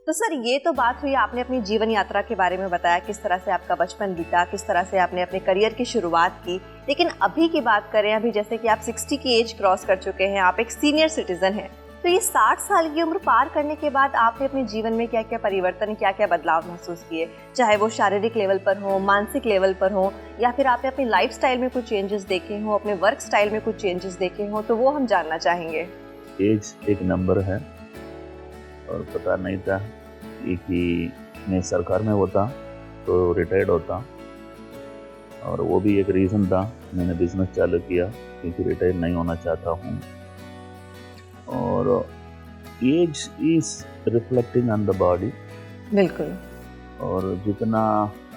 तो सर ये तो बात हुई, आपने अपनी जीवन यात्रा के बारे में बताया, किस तरह से आपका बचपन बीता, किस तरह से आपने अपने करियर की शुरुआत की। लेकिन अभी की बात करें, अभी जैसे कि आप 60 की एज क्रॉस कर चुके हैं, आप एक सीनियर सिटीजन हैं, तो ये 60 साल की उम्र पार करने के बाद आपने अपने जीवन में क्या क्या परिवर्तन, क्या क्या बदलाव महसूस किए, चाहे वो शारीरिक लेवल पर हो, मानसिक लेवल पर हो, या फिर आपने अपनी लाइफ स्टाइल में कुछ चेंजेस देखे हों, अपने वर्क स्टाइल में कुछ चेंजेस देखे हों, तो वो हम जानना चाहेंगे। एज एक नंबर है और पता नहीं था कि मैं सरकार में होता तो रिटायर्ड होता, और वो भी एक रीज़न था। मैंने बिजनेस चालू किया क्योंकि रिटायर नहीं होना चाहता हूँ। और age is reflecting on the body. बिल्कुल। और जितना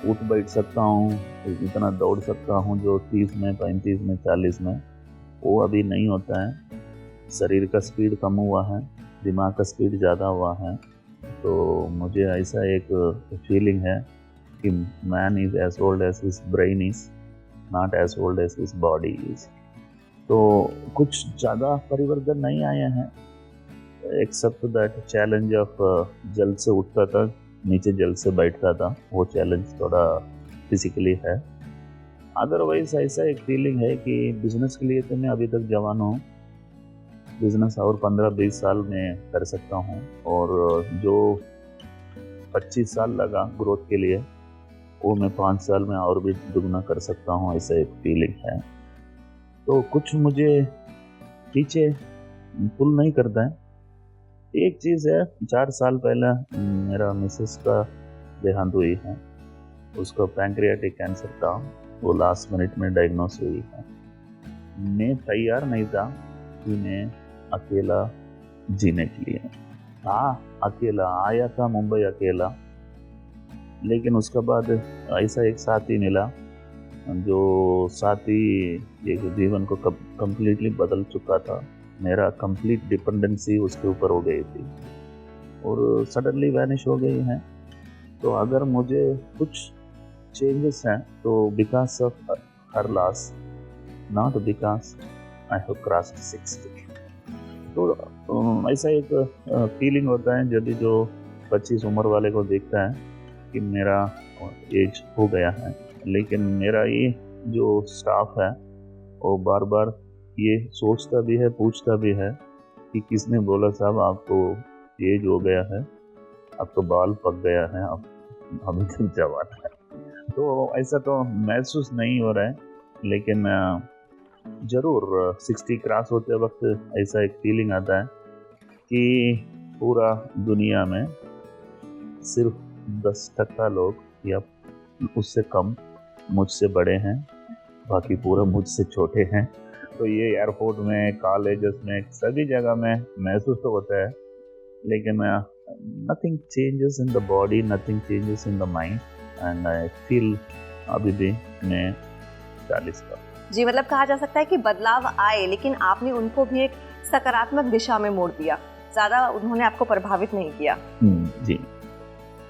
उठ बैठ सकता हूँ, जितना दौड़ सकता हूँ, जो 30 में, 35 में, 40 में, वो अभी नहीं होता है। शरीर का स्पीड कम हुआ है, दिमाग का स्पीड ज़्यादा हुआ है। तो मुझे ऐसा एक फीलिंग है कि man is as old as his brain is, not as old as his body is. तो कुछ ज़्यादा परिवर्तन नहीं आए हैं, एक्सेप्ट दैट चैलेंज ऑफ जल्द से उठता था, नीचे जल्द से बैठता था, वो चैलेंज थोड़ा फिजिकली है। अदरवाइज ऐसा एक फीलिंग है कि बिजनेस के लिए तो मैं अभी तक जवान हूँ, बिजनेस और 15-20 साल में कर सकता हूँ, और जो 25 साल लगा ग्रोथ के लिए, वो मैं 5 साल में और भी दुगना कर सकता हूँ, ऐसा एक फीलिंग है। तो कुछ मुझे पीछे पुल नहीं करता है। एक चीज़ है, 4 साल पहले मेरा मिसेस का देहांत हुई है, उसको पैंक्रियाटिक कैंसर था, वो लास्ट मिनट में डायग्नोस हुई है। मैं तैयार नहीं था कि मैं अकेला जीने के लिए था, अकेला आया था मुंबई अकेला, लेकिन उसके बाद ऐसा एक साथी मिला जो साथी एक जीवन को कंप्लीटली बदल चुका था। मेरा कंप्लीट डिपेंडेंसी उसके ऊपर हो गई थी और सडनली वैनिश हो गई है। तो अगर मुझे कुछ चेंजेस हैं तो because of her loss, not because I have crossed 60। तो ऐसा एक फीलिंग होता है जब भी जो 25 उम्र वाले को देखता है कि मेरा एज हो गया है। लेकिन मेरा ये जो स्टाफ है वो बार बार ये सोचता भी है, पूछता भी है कि किसने बोला साहब आपको एज हो गया है, अब तो बाल पक गया है, अब अभी तक जवान है। तो ऐसा तो महसूस नहीं हो रहा है, लेकिन ज़रूर 60 क्रॉस होते वक्त ऐसा एक फीलिंग आता है कि पूरा दुनिया में सिर्फ 10% लोग या उससे कम मुझसे बड़े हैं, बाकी पूरा मुझसे छोटे हैं। तो ये एयरपोर्ट में, कॉलेजेस में, सभी जगह में महसूस तो होता है, लेकिन nothing changes in the body, nothing changes in the mind, and I feel अभी भी मैं 40 का। जी, मतलब कहा जा सकता है कि बदलाव आए, लेकिन आपने उनको भी एक सकारात्मक दिशा में मोड़ दिया, ज़्यादा उन्होंने आपको प्रभावित नहीं किया। जी।